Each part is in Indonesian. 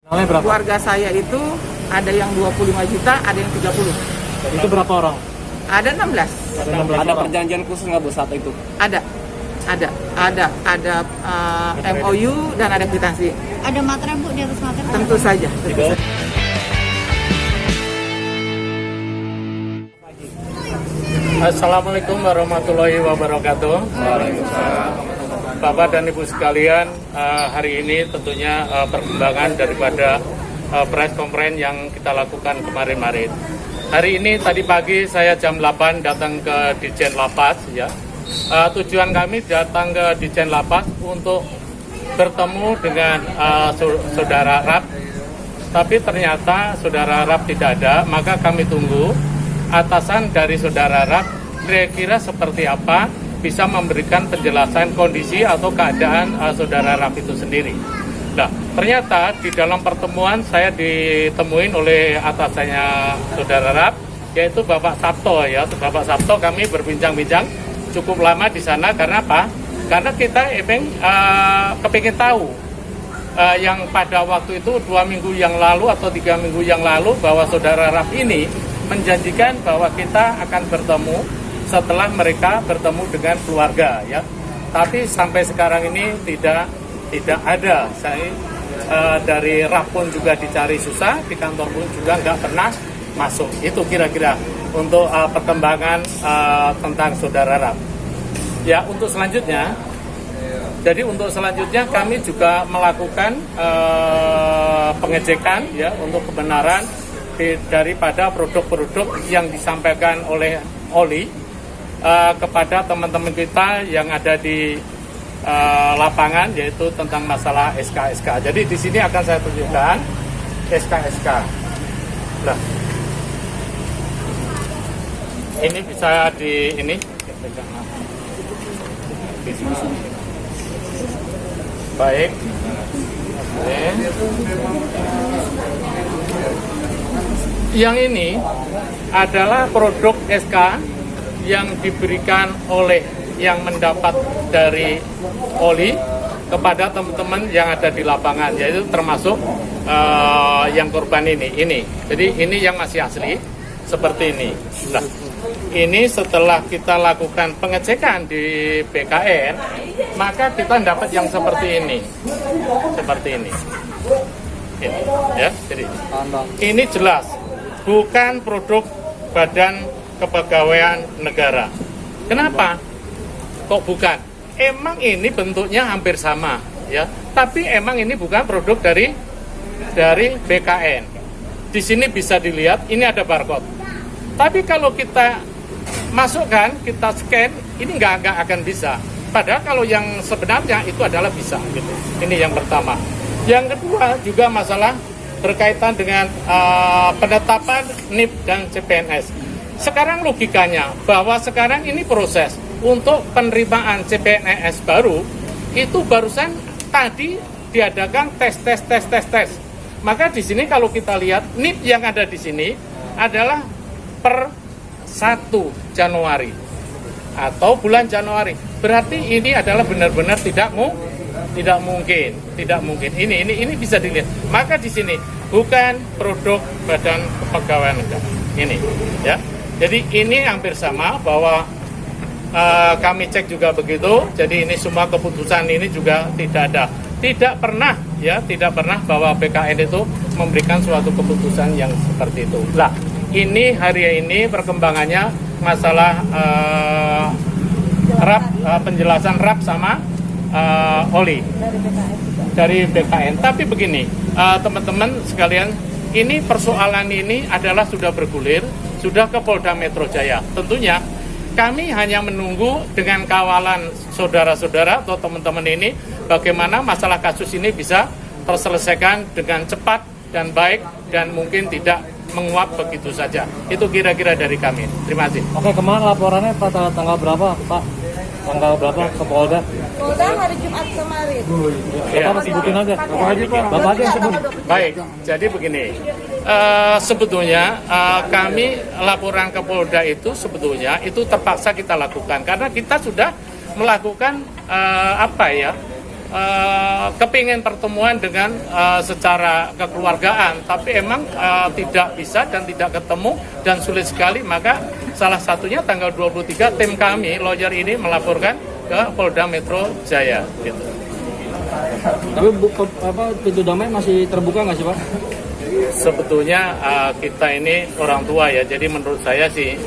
Keluarga saya itu ada yang 25 juta, ada yang 30. Itu berapa orang? Ada 16. Ada perjanjian khusus nggak Bu saat itu? Ada MOU dan ada kwitansi. Ada materai Bu di atas materai? Tentu saja. Assalamualaikum warahmatullahi wabarakatuh. Bapak dan Ibu sekalian, hari ini tentunya perkembangan daripada press conference yang kita lakukan kemarin-kemarin. Hari ini tadi pagi saya jam 8 datang ke Ditjen Lapas ya. Tujuan kami datang ke Ditjen Lapas untuk bertemu dengan saudara Rap. Tapi ternyata saudara Rap tidak ada, maka kami tunggu atasan dari saudara Rap kira-kira seperti apa bisa memberikan penjelasan kondisi atau keadaan saudara Rap itu sendiri. Nah, ternyata di dalam pertemuan saya ditemuin oleh atasannya saudara Rap, yaitu Bapak Sabto ya. Bapak Sabto kami berbincang-bincang cukup lama di sana karena apa? Karena kita kepingin tahu yang pada waktu itu 2 minggu yang lalu atau 3 minggu yang lalu bahwa saudara Rap ini menjanjikan bahwa kita akan bertemu setelah mereka bertemu dengan keluarga ya. Tapi sampai sekarang ini tidak ada. Saya dari Rap pun juga dicari susah, di kantor pun juga nggak pernah masuk. Itu kira-kira untuk perkembangan tentang saudara Rap. Ya, untuk selanjutnya, jadi untuk selanjutnya kami juga melakukan pengecekan ya untuk kebenaran daripada produk-produk yang disampaikan oleh Oli kepada teman-teman kita yang ada di lapangan, yaitu tentang masalah SK. Jadi di sini akan saya tunjukkan SK. Nah, ini bisa baik. Oke. Yang ini adalah produk SK yang diberikan oleh yang mendapat dari Oli kepada teman-teman yang ada di lapangan, yaitu termasuk yang korban ini. Jadi ini yang masih asli seperti ini. Nah, ini setelah kita lakukan pengecekan di BKN, maka kita dapat yang seperti ini. Ini ya, jadi ini jelas bukan produk Badan Kepegawaian Negara. Kenapa? Kok bukan? Emang ini bentuknya hampir sama ya, tapi emang ini bukan produk dari BKN. Di sini bisa dilihat ini ada barcode. Tapi kalau kita masukkan, kita scan, ini nggak akan bisa. Padahal kalau yang sebenarnya itu adalah bisa gitu. Ini yang pertama. Yang kedua juga masalah berkaitan dengan penetapan NIP dan CPNS. Sekarang logikanya bahwa sekarang ini proses untuk penerimaan CPNS baru itu barusan tadi diadakan tes. Maka di sini kalau kita lihat NIP yang ada di sini adalah per 1 Januari atau bulan Januari. Berarti ini adalah benar-benar tidak mungkin. Ini bisa dilihat. Maka di sini bukan produk Badan Kepegawaian Negara. Ini ya. Jadi ini hampir sama bahwa kami cek juga begitu. Jadi ini semua keputusan ini juga tidak pernah bahwa BKN itu memberikan suatu keputusan yang seperti itu. Lah, ini hari ini perkembangannya masalah penjelasan Rap sama Oli dari BKN. Tapi begini, teman-teman sekalian, ini persoalan ini adalah sudah bergulir, sudah ke Polda Metro Jaya. Tentunya kami hanya menunggu dengan kawalan saudara-saudara atau teman-teman ini bagaimana masalah kasus ini bisa terselesaikan dengan cepat dan baik dan mungkin tidak menguap begitu saja. Itu kira-kira dari kami. Terima kasih. Oke, kemarin laporannya pada tanggal berapa, Pak? Tanggal berapa ke Polda? Polda hari Jumat kemarin. Bapak sebutin aja. Bapak aja yang sebut. Baik, jadi begini. Sebetulnya kami laporan ke Polda itu sebetulnya itu terpaksa kita lakukan karena kita sudah melakukan kepingin pertemuan dengan secara kekeluargaan, tapi emang tidak bisa dan tidak ketemu dan sulit sekali. Maka salah satunya tanggal 23 tim kami lawyer ini melaporkan ke Polda Metro Jaya gitu. Tapi pintu damai masih terbuka nggak sih Pak? Sebetulnya kita ini orang tua ya, jadi menurut saya sih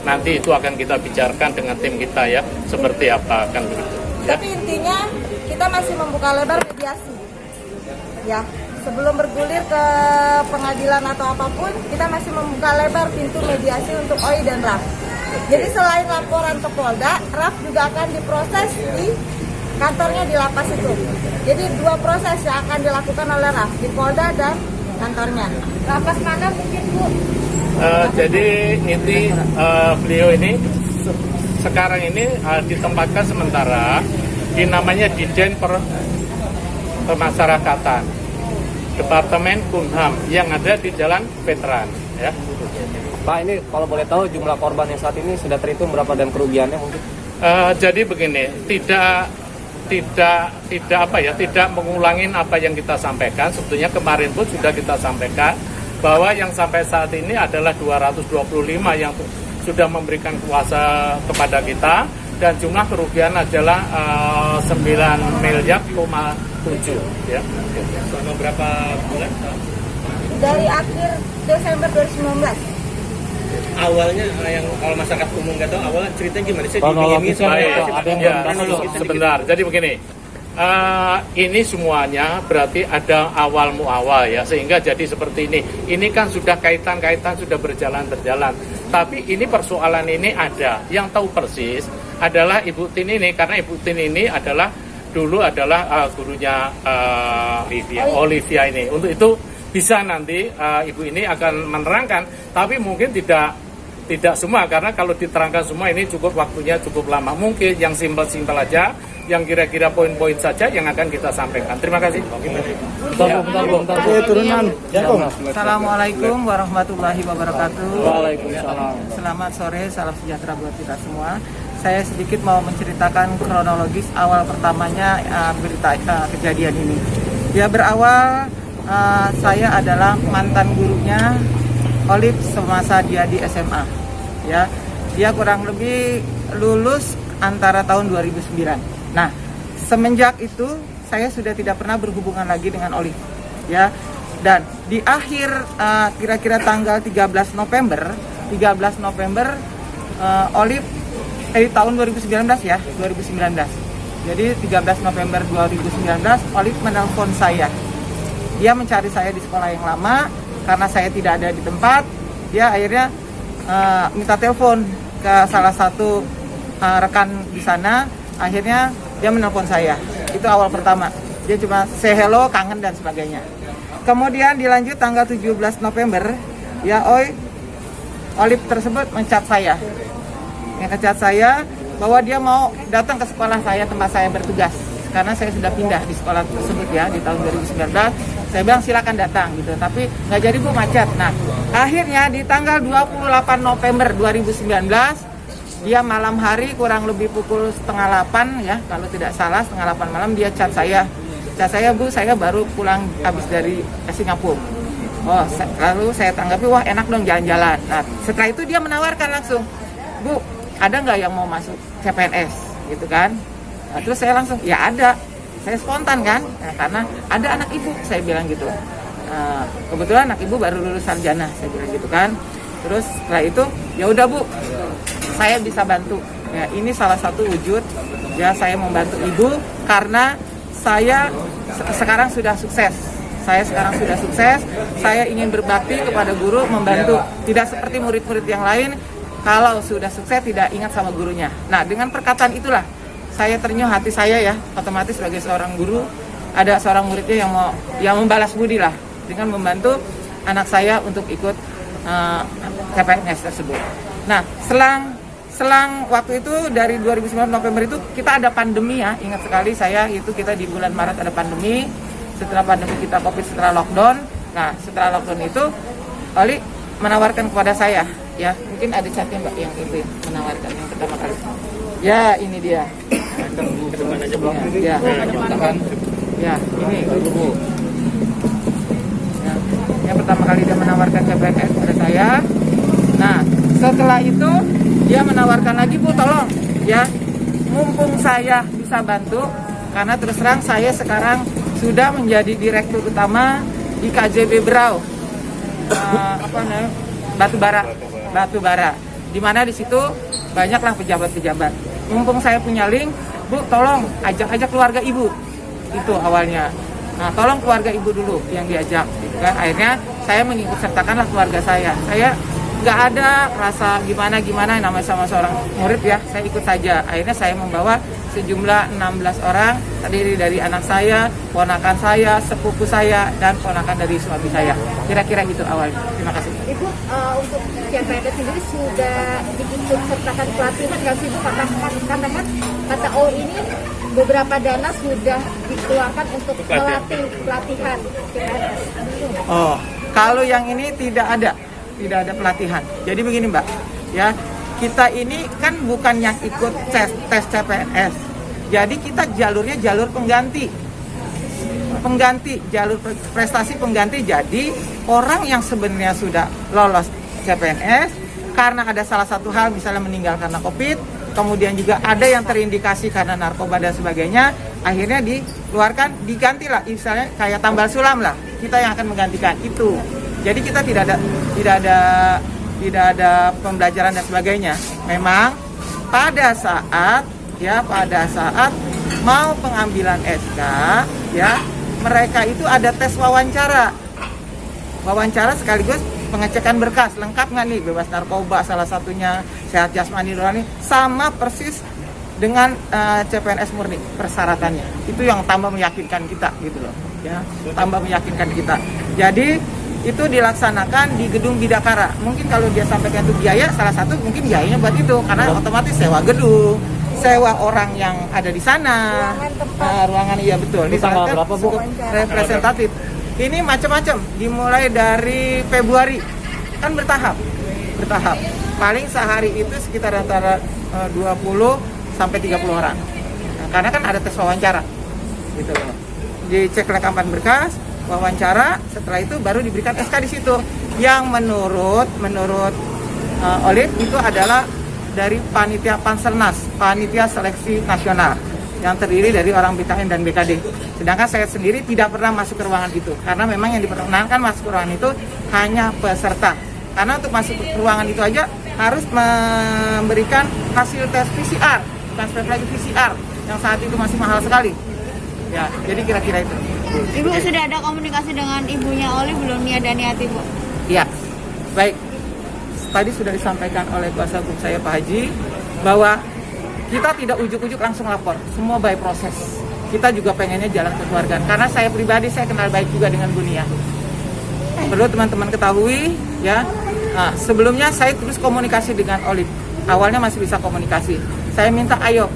nanti itu akan kita bicarakan dengan tim kita ya, seperti apa kan begitu. Ya. Tapi intinya kita masih membuka lebar mediasi. Ya, sebelum bergulir ke pengadilan atau apapun, kita masih membuka lebar pintu mediasi untuk OI dan RAF. Jadi selain laporan ke Polda, RAF juga akan diproses di kantornya di lapas itu. Jadi 2 proses yang akan dilakukan oleh RAF di Polda dan kantornya. Lapas mana mungkin Bu? Jadi inti beliau ini sekarang ini ditempatkan sementara di namanya Dijen Pemasyarakatan Departemen Kumham yang ada di Jalan Veteran ya. Pak, ini kalau boleh tahu jumlah korban yang saat ini sudah terhitung berapa dan kerugiannya mungkin? Jadi begini, tidak mengulangin apa yang kita sampaikan. Sebetulnya kemarin pun sudah kita sampaikan bahwa yang sampai saat ini adalah 225 yang sudah memberikan kuasa kepada kita, dan jumlah kerugian adalah 9 miliar, 7 ya. Selama berapa bulan? Dari akhir Desember 2019. Awalnya yang kalau masyarakat umum nggak tahu awalnya ceritanya gimana sih? Sebentar. Jadi begini, ini semuanya berarti ada awal muawal ya, sehingga jadi seperti ini. Ini kan sudah kaitan-kaitan sudah berjalan. Tapi ini persoalan ini ada yang tahu persis adalah Ibu Tin ini, karena Ibu Tin ini adalah dulu gurunya Olivia ini. Untuk itu bisa nanti Ibu ini akan menerangkan, tapi mungkin tidak semua, karena kalau diterangkan semua ini waktunya cukup lama. Mungkin yang simpel aja, yang kira-kira poin-poin saja yang akan kita sampaikan. Terima kasih. Bentar. Turunan. Assalamualaikum warahmatullahi wabarakatuh. Waalaikumsalam. Selamat sore, salam sejahtera buat kita semua. Saya sedikit mau menceritakan kronologis awal pertamanya berita kejadian ini. Ya, berawal saya adalah mantan gurunya Olive semasa dia di SMA. Ya, dia kurang lebih lulus antara tahun 2009. Nah, semenjak itu saya sudah tidak pernah berhubungan lagi dengan Olive. Ya, dan di akhir kira-kira tanggal 13 November Olive tahun 2019 ya, 2019. Jadi 13 November 2019 Olive menelpon saya. Dia mencari saya di sekolah yang lama karena saya tidak ada di tempat. Dia akhirnya minta telepon ke salah satu rekan di sana. Akhirnya dia menelpon saya. Itu awal pertama. Dia cuma say hello, kangen dan sebagainya. Kemudian dilanjut tanggal 17 November, ya Olive tersebut mencat saya. Ngecat saya bahwa dia mau datang ke sekolah saya tempat saya bertugas. Karena saya sudah pindah di sekolah tersebut ya di tahun 2019. Saya bilang silakan datang gitu, tapi nggak jadi, Bu, macet. Nah, akhirnya di tanggal 28 November 2019 dia malam hari kurang lebih pukul 7:30 ya, kalau tidak salah 7:30 malam dia chat saya, Bu, saya baru pulang habis dari Singapura. Oh, lalu saya tanggapi, wah enak dong jalan-jalan. Nah, setelah itu dia menawarkan langsung, Bu, ada nggak yang mau masuk CPNS gitu kan? Nah, terus saya langsung, ya ada. Saya spontan kan, nah, karena ada anak ibu, saya bilang gitu. Kebetulan anak ibu baru lulus sarjana, saya bilang gitu kan. Terus setelah itu, ya udah, Bu, saya bisa bantu. Ya, ini salah satu wujud, ya saya membantu ibu karena saya sekarang sudah sukses. Saya ingin berbakti kepada guru, membantu. Tidak seperti murid-murid yang lain, kalau sudah sukses tidak ingat sama gurunya. Nah, dengan perkataan itulah saya ternyuh hati saya ya, otomatis sebagai seorang guru ada seorang muridnya yang membalas budi lah dengan membantu anak saya untuk ikut CPNS tersebut. Nah, selang waktu itu dari 2019 November itu kita ada pandemi ya, ingat sekali saya itu kita di bulan Maret ada pandemi. Setelah pandemi kita COVID, setelah lockdown. Nah, setelah lockdown itu Oli menawarkan kepada saya ya, mungkin ada chatnya Mbak yang itu menawarkan yang pertama kali. Ya, ini dia. ke depan aja Bu. Ya, ya ini Bu. Ya, yang pertama kali dia menawarkan CPNS pada saya. Nah, setelah itu dia menawarkan lagi, Bu, tolong ya, mumpung saya bisa bantu, karena terus terang saya sekarang sudah menjadi direktur utama di KJB Berau, Batu Bara, di mana di situ banyaklah pejabat-pejabat. Mumpung saya punya link, Bu, tolong ajak keluarga ibu. Itu awalnya. Nah, tolong keluarga ibu dulu yang diajak. Kan akhirnya saya mengikut sertakanlah keluarga saya. Saya nggak ada rasa gimana namanya sama seorang murid ya, saya ikut saja. Akhirnya saya membawa sejumlah 16 orang, terdiri dari anak saya, ponakan saya, sepupu saya, dan ponakan dari suami saya. Kira-kira gitu awalnya. Terima kasih. Ibu, untuk CPNS sendiri sudah diikut sertakan pelatihan nggak sih Bu? Kata O ini beberapa dana sudah dikeluarkan untuk melatih pelatihan CPNS. Oh, kalau yang ini tidak ada pelatihan. Jadi begini Mbak, ya kita ini kan bukan yang ikut tes CPNS. Jadi kita jalurnya jalur pengganti, jalur prestasi pengganti. Jadi orang yang sebenarnya sudah lolos CPNS karena ada salah satu hal, misalnya meninggal karena COVID, kemudian juga ada yang terindikasi karena narkoba dan sebagainya, akhirnya dikeluarkan, digantilah, misalnya kayak tambal sulam lah, kita yang akan menggantikan itu. Jadi kita tidak ada pembelajaran dan sebagainya. Memang pada saat mau pengambilan SK ya, mereka itu ada tes wawancara sekaligus pengecekan berkas, lengkap nggak nih, bebas narkoba salah satunya, sehat jasmani rohani, sama persis dengan CPNS murni persyaratannya. Itu yang tambah meyakinkan kita gitu loh ya, tambah meyakinkan kita. Jadi itu dilaksanakan di gedung Bidakara. Mungkin kalau dia sampaikan itu biaya, salah satu mungkin biayanya buat itu, karena otomatis sewa gedung, sewa orang yang ada di sana, ruangan iya betul. Ini tanggal berapa Bu? Representatif. Ini macam-macam, dimulai dari Februari, kan bertahap. Paling sehari itu sekitar antara 20 sampai 30 orang. Nah, karena kan ada tes wawancara, gitu loh. Dicek lengkapan berkas, wawancara, setelah itu baru diberikan SK di situ. Yang menurut Olive itu adalah dari panitia Panselnas, panitia seleksi nasional, yang terdiri dari orang BKN dan BKD. Sedangkan saya sendiri tidak pernah masuk ke ruangan itu, karena memang yang diperkenankan masuk ke ruangan itu hanya peserta. Karena untuk masuk ke ruangan itu aja harus memberikan hasil tes PCR, bukan swab lagi PCR, yang saat itu masih mahal sekali. Ya, jadi kira-kira itu. Ibu sudah ada komunikasi dengan ibunya Oli belum, Nia dan Yati, Bu? Iya, baik. Tadi sudah disampaikan oleh kuasa hukum saya Pak Haji bahwa kita tidak ujuk-ujuk langsung lapor, semua by proses. Kita juga pengennya jalan kekeluargaan, karena saya pribadi saya kenal baik juga dengan Bu Nia. Perlu teman-teman ketahui ya. Nah, sebelumnya saya terus komunikasi dengan Olive. Awalnya masih bisa komunikasi. Saya minta ayo.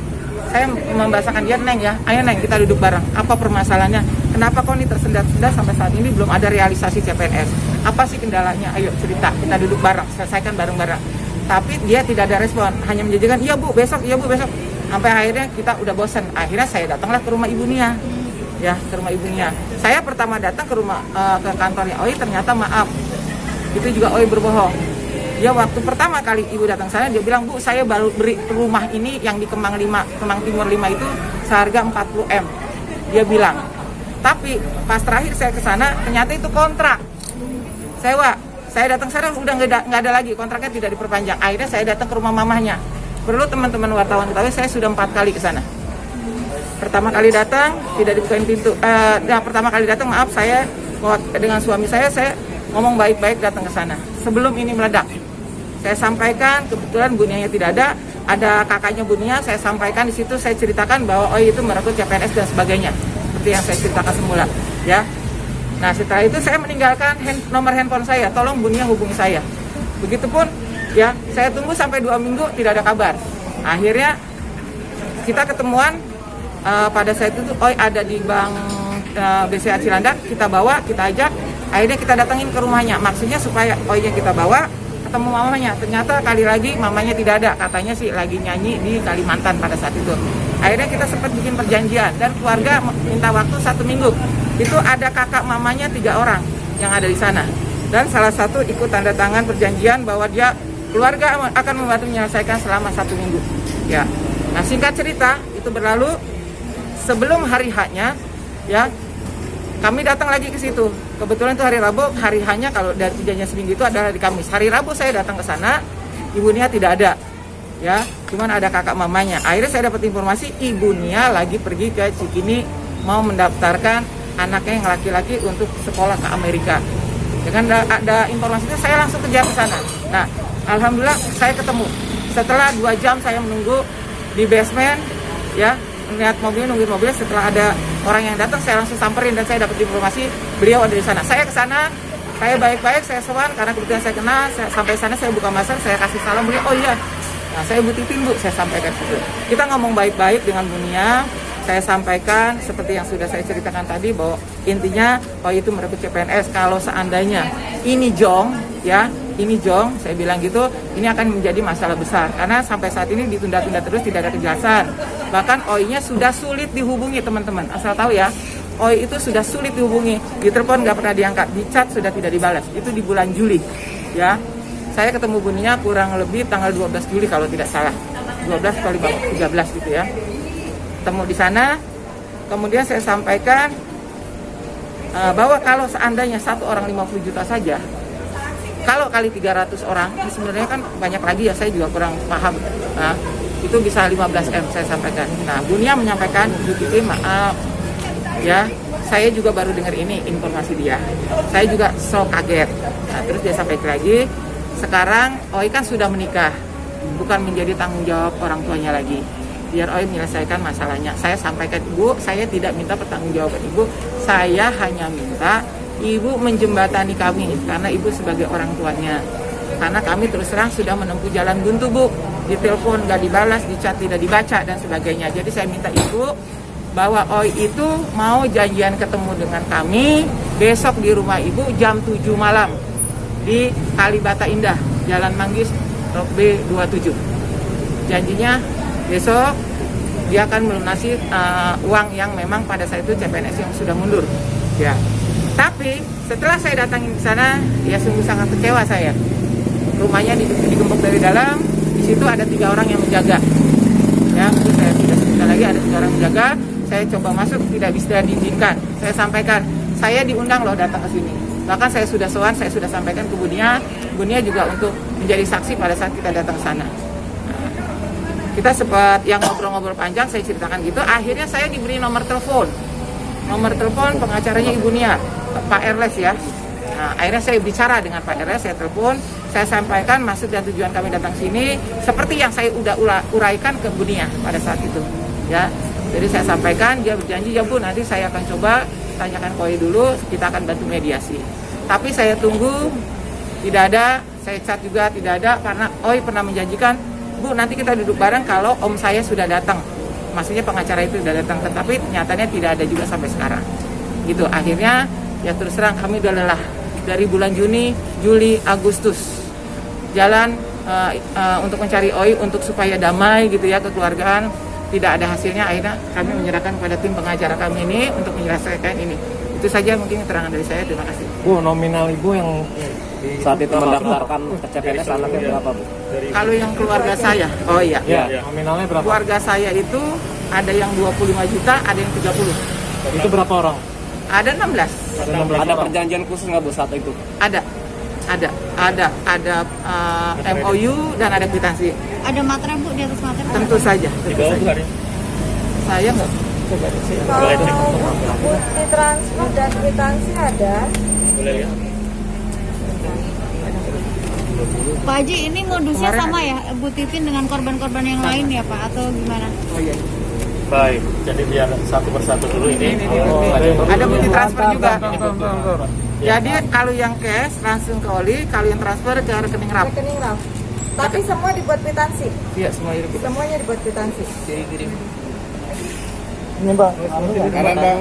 Saya membahasakan dia, Neng ya, ayo Neng kita duduk bareng. Apa permasalahannya? Kenapa kok ini tersendat-sendat sampai saat ini belum ada realisasi CPNS? Apa sih kendalanya? Ayo cerita, kita duduk bareng, selesaikan bareng-bareng. Tapi dia tidak ada respon, hanya menjanjikan iya bu besok. Sampai akhirnya kita udah bosan. Akhirnya saya datanglah ke rumah Ibu Nia, ya ke rumah Ibu Nia. Saya pertama datang ke rumah ke kantornya Oi, ternyata maaf, itu juga Oi berbohong. Ya waktu pertama kali ibu datang sana dia bilang, Bu saya baru beri rumah ini yang di Kemang Timur 5 itu seharga 40M. Dia bilang. Tapi pas terakhir saya ke sana ternyata itu kontrak sewa. Saya datang sana udah nggak ada lagi, kontraknya tidak diperpanjang. Akhirnya saya datang ke rumah mamahnya. Perlu teman-teman wartawan ketahui, saya sudah 4 kali ke sana. Pertama kali datang tidak dibukain pintu. Pertama kali datang maaf, saya dengan suami saya ngomong baik-baik datang ke sana. Sebelum ini meledak, saya sampaikan, kebetulan Bu Nia tidak ada kakaknya Bu Nia, saya sampaikan di situ, saya ceritakan bahwa oh itu merekrut CPNS dan sebagainya, seperti yang saya ceritakan semula, ya. Nah setelah itu saya meninggalkan nomor handphone saya, tolong Bu Nia hubungi saya. Begitupun, ya, saya tunggu sampai 2 minggu tidak ada kabar. Akhirnya kita ketemuan pada saat itu, oh ada di Bank BCA Cilandak, kita bawa, kita ajak, akhirnya kita datangin ke rumahnya, maksudnya supaya oh iya kita bawa ketemu mamanya. Ternyata kali lagi mamanya tidak ada, katanya sih lagi nyanyi di Kalimantan pada saat itu. Akhirnya kita sempat bikin perjanjian dan keluarga minta waktu 1 minggu. Itu ada kakak mamanya 3 orang yang ada di sana. Dan salah satu ikut tanda tangan perjanjian bahwa dia keluarga akan membantu menyelesaikan selama 1 minggu. Ya. Nah, singkat cerita itu berlalu sebelum hari H-nya, ya. Kami datang lagi ke situ. Kebetulan itu hari Rabu, hari H-nya kalau dari perjanjian seminggu itu adalah di Kamis. Hari Rabu saya datang ke sana, Ibu Nia tidak ada. Ya, cuman ada kakak mamanya. Akhirnya saya dapat informasi Ibu Nia lagi pergi ke Cikini mau mendaftarkan anaknya yang laki-laki untuk sekolah ke Amerika. Dengan ada informasi itu saya langsung kejar ke sana. Nah, alhamdulillah saya ketemu. Setelah 2 jam saya menunggu di basement, ya, melihat nungguin mobil. Setelah ada orang yang datang, saya langsung samperin dan saya dapat informasi beliau ada di sana. Saya ke sana, saya baik-baik, saya sowan karena kebetulan saya kenal. Sampai sana saya buka masker, saya kasih salam beliau. Oh iya. Nah, saya Bu Titin, Bu, saya sampaikan itu. Kita ngomong baik-baik dengan Bu Nia. Saya sampaikan seperti yang sudah saya ceritakan tadi bahwa intinya itu merebut CPNS. Kalau seandainya ini jong, ya, ini jong, saya bilang gitu, ini akan menjadi masalah besar karena sampai saat ini ditunda-tunda terus, tidak ada kejelasan. Bahkan OI-nya sudah sulit dihubungi, teman-teman. Asal tahu ya, OI itu sudah sulit dihubungi. Di telepon nggak pernah diangkat, di chat sudah tidak dibalas. Itu di bulan Juli, ya. Saya ketemu Bu Nia kurang lebih tanggal 12 Juli kalau tidak salah. 12 atau 13 gitu ya. Ketemu di sana, kemudian saya sampaikan bahwa kalau seandainya satu orang 50 juta saja, kalau kali 300 orang, ini sebenarnya kan banyak lagi ya, saya juga kurang paham. Nah, itu bisa 15 M saya sampaikan. Nah, Bu Nia menyampaikan, Bu Titi maaf, ya, saya juga baru dengar ini informasi dia. Saya juga so kaget. Nah, terus dia sampaikan lagi, sekarang OI kan sudah menikah, bukan menjadi tanggung jawab orang tuanya lagi. Biar OI menyelesaikan masalahnya. Saya sampaikan, Ibu, saya tidak minta pertanggungjawaban Ibu, saya hanya minta Ibu menjembatani kami karena Ibu sebagai orang tuanya. Karena kami terus terang sudah menempuh jalan buntu, Bu. Di telepon nggak dibalas, di chat tidak dibaca dan sebagainya. Jadi saya minta Ibu bahwa OI itu mau janjian ketemu dengan kami besok di rumah Ibu jam 7 malam di Kalibata Indah, Jalan Manggis, Blok B27. Janjinya besok dia akan melunasi uang yang memang pada saat itu CPNS yang sudah mundur. Ya. Tapi setelah saya datang ke sana, ya sungguh sangat kecewa saya. Rumahnya digembok dari dalam, di situ ada 3 orang yang menjaga. Ya, itu saya tidak sebutkan lagi, ada 3 orang menjaga. Saya coba masuk, tidak bisa diizinkan. Saya sampaikan, saya diundang loh datang ke sini. Bahkan saya sudah sowan, saya sudah sampaikan ke Bu Nia juga untuk menjadi saksi pada saat kita datang ke sana. Kita sempat yang ngobrol-ngobrol panjang, saya ceritakan gitu. Akhirnya saya diberi nomor telepon pengacaranya Ibu Nia, Pak Erles ya. Nah, akhirnya saya bicara dengan Pak Erles, saya telepon, saya sampaikan maksud dan tujuan kami datang sini seperti yang saya udah uraikan ke Bu Nia pada saat itu. Ya, jadi saya sampaikan, dia berjanji, ya Bu, nanti saya akan coba tanyakan KOI dulu, kita akan bantu mediasi. Tapi saya tunggu, tidak ada, saya chat juga tidak ada, karena OI pernah menjanjikan, Bu, nanti kita duduk bareng kalau om saya sudah datang. Maksudnya pengacara itu sudah datang, tetapi nyatanya tidak ada juga sampai sekarang. Gitu, akhirnya ya terus terang kami udah lelah. Dari bulan Juni, Juli, Agustus, jalan untuk mencari OI untuk supaya damai gitu ya, kekeluargaan. Tidak ada hasilnya, akhirnya kami menyerahkan kepada tim pengacara kami ini untuk menyelesaikan ini. Itu saja mungkin keterangan dari saya, terima kasih. Bu, nominal Ibu yang saat itu mendaftarkan ke CPNS anaknya berapa, Bu? Kalau yang keluarga saya, oh iya. Ya, nominalnya berapa? Keluarga saya itu ada yang 25 juta, ada yang 30. Itu berapa orang? Ada 16. Ada perjanjian khusus nggak, Bu, saat itu? Ada MOU dan ada kwitansi. Ada materai, Bu, di atas materai? Tentu saja. Di bawah bukan ya? Saya nggak. Coba saya. Kalau bukti transfer dan kwitansi ada. Boleh lihat. Pak Haji, ini modusnya Kemarin sama ya, Bu Titin dengan korban-korban yang lain ya, Pak? Atau gimana? Oh iya. Baik, jadi biar satu persatu dulu ini. Ada bukti transfer juga. Jadi kalau yang cash langsung ke Oli, kalau yang transfer ke rekening RAP. Rekening RAF. Tapi semua dibuat kwitansi. Iya, semua itu. Semuanya dibuat kwitansi. Jadi kirim. Ini, Mbak. Kanan bang,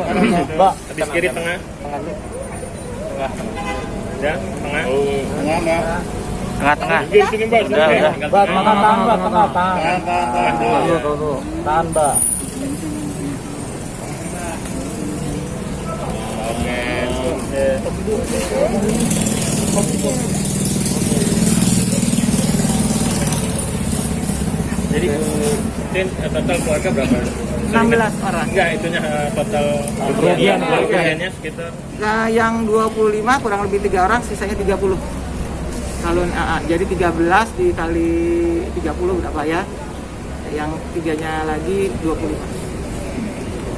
Mbak. habis kiri tengah. Tengah. Ya, tengah. Oh, tengah bang. Tengah-tengah. Di sini bang. Mbak, tengah. Tahan. Tahan, Mbak. Jadi mungkin total keluarga berapa? 16 orang. Enggak, itunya total kerugiannya sekitar. Nah, yang 25 kurang lebih 3 orang, sisanya 30. Kalau jadi 13 dikali 30 berapa ya? Yang 3-nya lagi 25.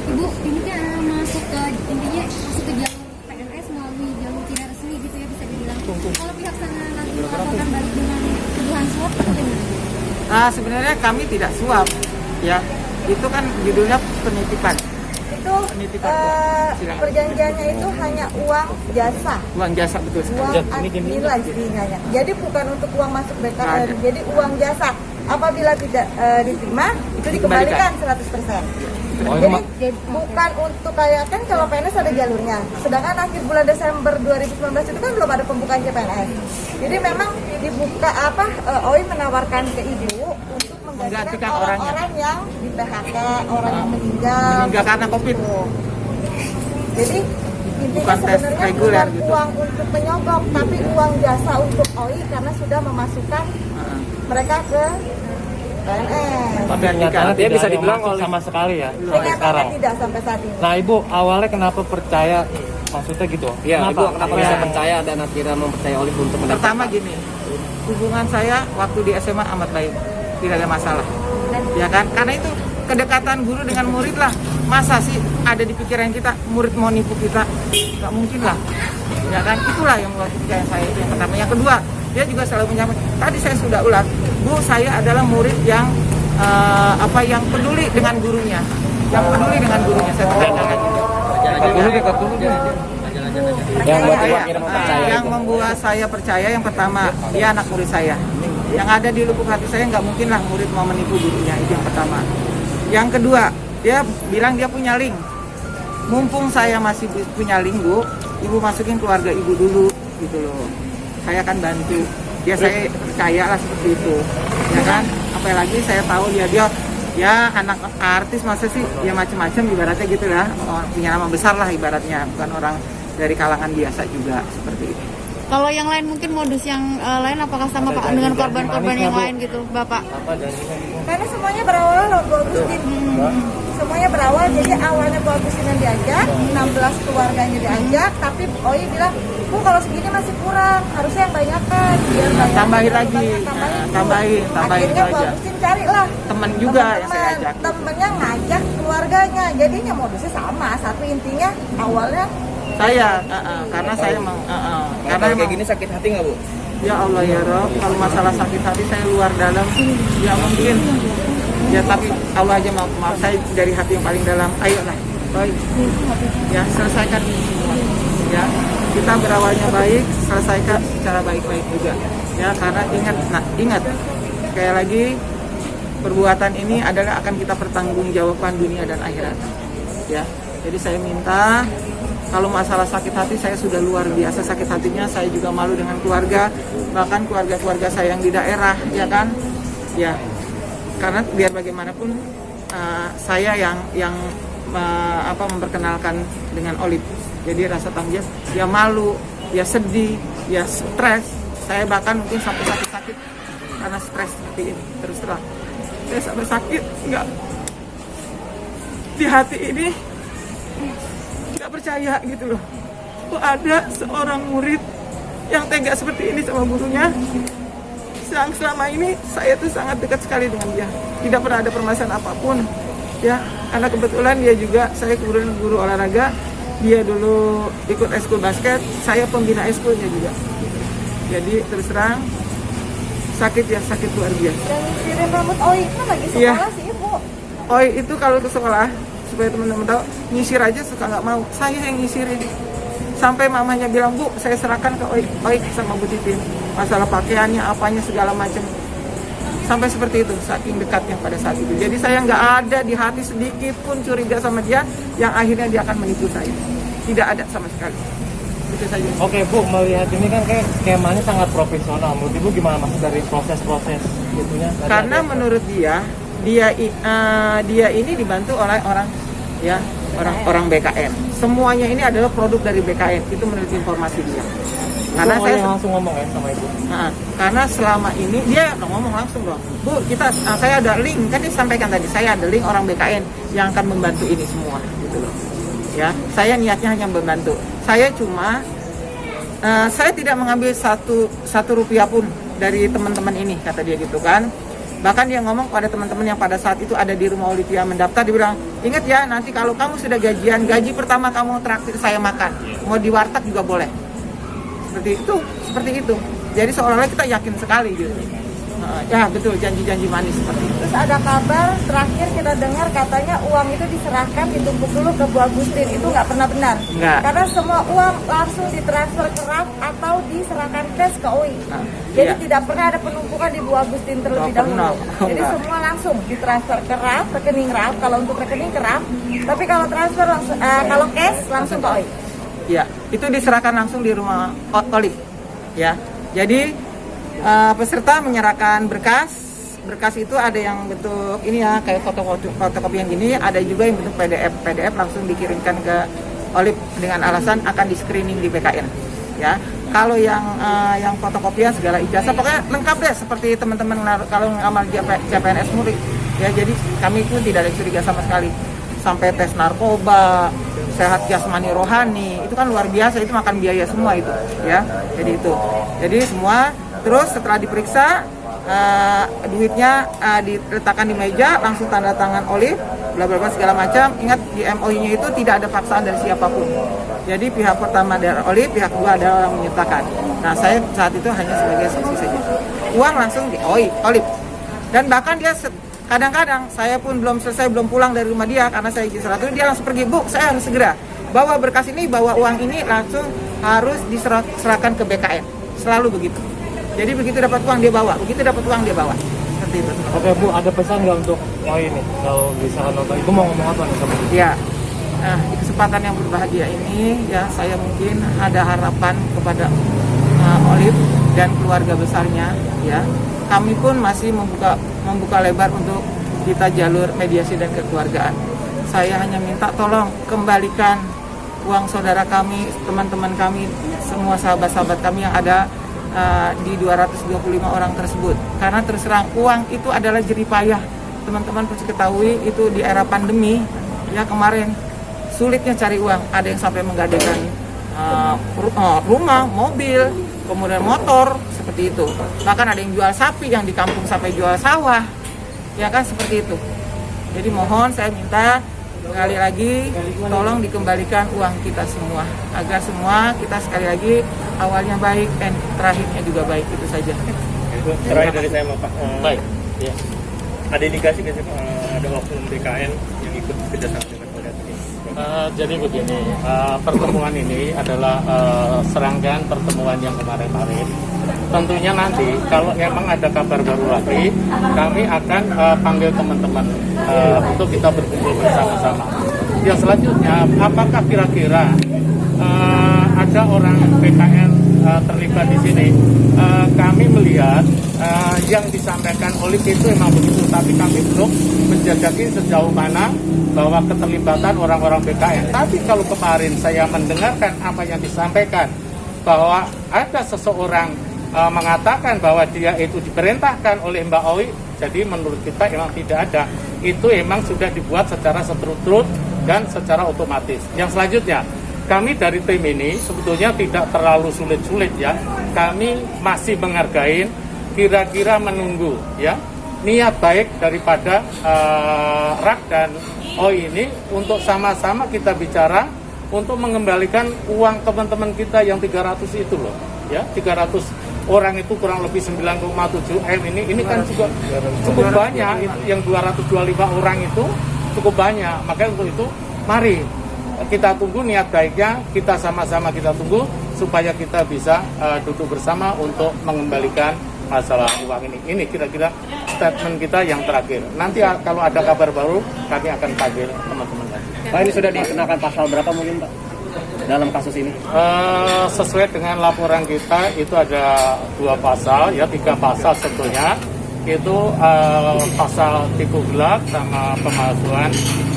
Ibu, ini kan masuk ke intinya masuk ke jalur PNS melalui jalur tidak resmi gitu ya bisa dibilang. Kalau pihak sana nanti melaporkan balik dengan tuduhan suap atau gimana? Nah, sebenarnya kami tidak suap, ya. Itu kan judulnya penitipan. Itu Penitipan. Silakan. perjanjiannya itu hanya uang jasa. Uang jasa betul Uang sekali. nilai istilahnya. Jadi bukan untuk uang masuk Nggak BKN, ada. jadi uang jasa. Apabila tidak diterima, itu dikembalikan 100%. Jadi bukan untuk kayak kan kalau PNS ada jalurnya. Sedangkan akhir bulan Desember 2019 itu kan belum ada pembukaan CPNS. Jadi memang dibuka OI menawarkan ke ibu untuk menggantikan orang-orang yang di PHK, orang yang meninggal karena COVID. Jadi intinya Bukan tes sebenarnya reguler bukan gitu. uang untuk menyogok, tapi uang jasa untuk OI karena sudah memasukkan mereka ke PNS. Tapi nyatanya dia tidak bisa ada yang dibilang masuk oleh- sama sekali ya sampai Ternyata sekarang. tidak sampai saat ini. Nah ibu awalnya kenapa percaya maksudnya gitu? Iya, Ibu kenapa bisa Ya. percaya dan akhirnya mempercaya Olive untuk mendapatkan? Pertama gini, hubungan saya waktu di SMA amat baik, tidak ada masalah, ya kan? Karena itu kedekatan guru dengan murid lah. Masa sih ada di pikiran kita murid mau nipu kita? Gak mungkin lah, ya kan? Itulah yang membuat kepercayaan saya itu yang pertama. Yang kedua, dia juga selalu menyampaikan. Tadi saya sudah ulas, Bu, saya adalah murid yang yang peduli dengan gurunya, yang peduli dengan gurunya. Saya tekankan gitu. Yang buat Saya, ibu akhirnya mempercaya yang itu. membuat saya percaya yang pertama dia anak murid saya. Yang ada di lubuk hati saya nggak mungkin lah murid mau menipu gurunya, itu yang pertama. Yang kedua, dia bilang dia punya link. Mumpung saya masih punya link, Bu, ibu masukin keluarga ibu dulu gitu loh. Saya akan bantu. Ya saya percaya lah seperti itu. Ya kan? Apalagi saya tahu dia ya anak artis masa sih dia macam-macam ibaratnya gitu lah. Punya nama besar lah ibaratnya, bukan orang dari kalangan biasa juga seperti itu. Kalau yang lain mungkin modus yang lain apakah sama Pak dengan korban-korban yang lain gitu, Bapak? Apa janjinya gitu? Karena semuanya berawal loh Bu Agustin. Semuanya berawal, jadi awalnya Bu Agustin yang diajak, 16 keluarganya diajak, tapi OI bilang, Bu kalau segini masih kurang, harusnya yang banyak kan, biar banyak. Tambahin lagi. Tambahin. Tambahin Akhirnya itu Bu aja. Agustin carilah Temen juga yang saya ajak. temennya ngajak keluarganya, jadinya modusnya sama, satu intinya awalnya Saya, karena saya mau, karena Kayak emang, gini sakit hati nggak, Bu? ya Allah ya Rob, kalau masalah sakit hati saya luar dalam, ya mungkin, ya tapi Allah aja maaf saya dari hati yang paling dalam, ayolah, baik, ya selesaikan ini semua, ya kita berawalnya baik, selesaikan secara baik-baik juga, ya karena ingat, sekali lagi perbuatan ini adalah akan kita pertanggungjawabkan dunia dan akhirat, ya, jadi saya minta. Kalau masalah sakit hati saya sudah luar biasa sakit hatinya, saya juga malu dengan keluarga, bahkan keluarga-keluarga saya yang di daerah, ya kan, ya, karena biar bagaimanapun saya yang memperkenalkan dengan Olive, jadi rasa tanggung jawab, ya malu, ya sedih, ya stres, saya bahkan mungkin sampai sakit-sakit karena stres seperti ini, terus terang, saya sampai sakit, enggak, di hati ini. Nggak percaya gitu loh, kok ada seorang murid yang tega seperti ini sama gurunya. Selama ini saya tuh sangat dekat sekali dengan dia, tidak pernah ada permasalahan apapun, ya karena kebetulan dia juga, saya kemudian guru olahraga, dia dulu ikut eskul basket, saya pembina eskulnya juga, jadi terus terang sakit ya, sakit luar biasa. dan kirim rambut OI kan lagi sekolah Iya. sih Ibu. Oi itu kalau ke sekolah supaya teman-teman tahu, nyisir aja suka nggak mau, saya yang nyisirin. Sampai mamanya bilang, Bu, saya serahkan ke Oi sama Bu Titin, masalah pakaiannya, apanya segala macam. Sampai seperti itu, saking dekatnya pada saat itu. Jadi saya nggak ada di hati sedikit pun curiga sama dia, yang akhirnya dia akan menipu saya. Tidak ada sama sekali. Itu saja. Oke Bu, melihat ini kan kayak skemanya sangat profesional. Menurut Ibu gimana maksud dari proses-proses itunya? Karena menurut dia ini dibantu oleh orang, ya orang BKN. Semuanya ini adalah produk dari BKN. Itu menurut informasi dia. Karena Itu saya yang langsung ngomong ya sama ibu. Nah, karena selama ini dia ngomong langsung dong, Bu, saya ada link, kan dia sampaikan tadi, saya ada link orang BKN yang akan membantu ini semua, gitu loh. Ya, saya niatnya hanya membantu. Saya cuma, saya tidak mengambil satu rupiah pun dari teman-teman ini, kata dia gitu kan. Bahkan dia ngomong pada teman-teman yang pada saat itu ada di rumah Olivia mendaftar, dia bilang, ingat ya, nanti kalau kamu sudah gajian, gaji pertama kamu traktir saya makan, mau di warteg juga boleh. Seperti itu. Jadi seolah-olah kita yakin sekali gitu. Ya betul, janji-janji manis seperti itu. Terus ada kabar terakhir kita dengar katanya uang itu diserahkan ditumpuk dulu ke Bu Agustin. Itu nggak pernah benar. Nggak. Karena semua uang langsung ditransfer ke RAF atau diserahkan cash ke OI. Jadi iya. tidak pernah ada penumpukan di Bu Agustin terlebih Nggak pernah. dahulu. Jadi Nggak. semua langsung ditransfer ke RAF, rekening RAF. Kalau untuk rekening ke RAF, tapi kalau transfer langsung, kalau cash langsung ke OI. Ya, itu diserahkan langsung di rumah Olive. Ya, jadi peserta menyerahkan berkas. Berkas itu ada yang bentuk ini ya, kayak fotokopian gini, ada juga yang bentuk PDF. PDF langsung dikirimkan ke Olive dengan alasan akan di screening di BKN. Ya, kalau yang fotokopian segala ijazah pokoknya lengkap deh seperti teman-teman kalau ngamal CPNS murid. Ya, jadi kami itu tidak ada curiga sama sekali. Sampai tes narkoba, sehat jasmani rohani, itu kan luar biasa, itu makan biaya semua itu, ya. Jadi semua, terus setelah diperiksa, duitnya diletakkan di meja, langsung tanda tangan Olive, bla bla bla segala macam. Ingat di MOU-nya itu tidak ada paksaan dari siapapun. Jadi pihak pertama dari Olive, pihak kedua adalah yang menyertakan. Nah, saya saat itu hanya sebagai saksi saja. Uang langsung di Olive. Dan bahkan dia kadang-kadang saya pun belum pulang dari rumah dia karena saya izin sholat, dia langsung pergi, Bu, saya harus segera bawa berkas ini, bawa uang ini, langsung harus diserahkan ke BKN. Selalu begitu. Jadi begitu dapat uang dia bawa, begitu dapat uang dia bawa. Seperti itu. Oke Bu, ada pesan nggak untuk OI nih? Kalau bisa nonton, itu mau ngomong apa nih sama ibu? Ya, nah di kesempatan yang berbahagia ini, ya saya mungkin ada harapan kepada Olive dan keluarga besarnya, ya. Kami pun masih membuka lebar untuk kita jalur mediasi dan kekeluargaan. Saya hanya minta tolong kembalikan uang saudara kami, teman-teman kami, semua sahabat-sahabat kami yang ada di 225 orang tersebut. Karena terus terang uang itu adalah jeripayah. Teman-teman pasti ketahui itu di era pandemi, ya kemarin sulitnya cari uang. Ada yang sampai menggadaikan rumah, mobil, kemudian motor, seperti itu. Bahkan ada yang jual sapi, yang di kampung sampai jual sawah, ya kan, seperti itu. Jadi mohon saya minta sekali lagi tolong dikembalikan uang kita semua, agar semua kita sekali lagi awalnya baik dan terakhirnya juga baik, itu saja. Itu terakhir dari saya Pak. Baik. Ya. Ada indikasi nggak sih ada oknum BKN yang ikut kerjasama dengan Polda? Jadi begini, pertemuan ini adalah serangkaian pertemuan yang kemarin-kemarin. Tentunya nanti kalau memang ada kabar baru lagi, kami akan panggil teman-teman untuk kita berkumpul bersama-sama. Yang selanjutnya, apakah kira-kira ada orang BKN terlibat di sini? Kami melihat yang disampaikan Olive itu memang begitu, tapi kami belum menjajaki sejauh mana bahwa keterlibatan orang-orang BKN. Tapi kalau kemarin saya mendengarkan apa yang disampaikan, bahwa ada seseorang mengatakan bahwa dia itu diperintahkan oleh Mbak Owi, jadi menurut kita memang tidak ada. Itu memang sudah dibuat secara struktur dan secara otomatis. Yang selanjutnya, kami dari tim ini sebetulnya tidak terlalu sulit-sulit ya. Kami masih menghargai, kira-kira menunggu ya niat baik daripada RAK dan OI ini untuk sama-sama kita bicara untuk mengembalikan uang teman-teman kita yang 300 itu loh ya, 300 orang itu kurang lebih 9,7 M ini kan juga cukup banyak. Yang 225 orang itu cukup banyak, makanya untuk itu mari kita tunggu niat baiknya, kita sama-sama kita tunggu supaya kita bisa duduk bersama untuk mengembalikan masalah uang ini. Ini kira-kira statement kita yang terakhir. Nanti kalau ada kabar baru, kami akan panggil teman-teman lagi. Pak, ini sudah dikenakan pasal berapa mungkin Pak dalam kasus ini? Sesuai dengan laporan kita itu ada 2 pasal, ya 3 pasal sebetulnya. Itu pasal tipu gelap sama pemalsuan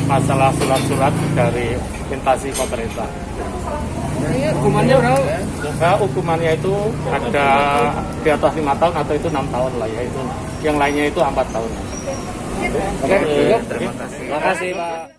masalah surat-surat dari instansi pemerintah. Hukumannya berapa? Nah, hukumannya itu ada di atas 5 tahun atau itu 6 tahun lah ya itu. Yang lainnya itu 4 tahun. Terima kasih Pak.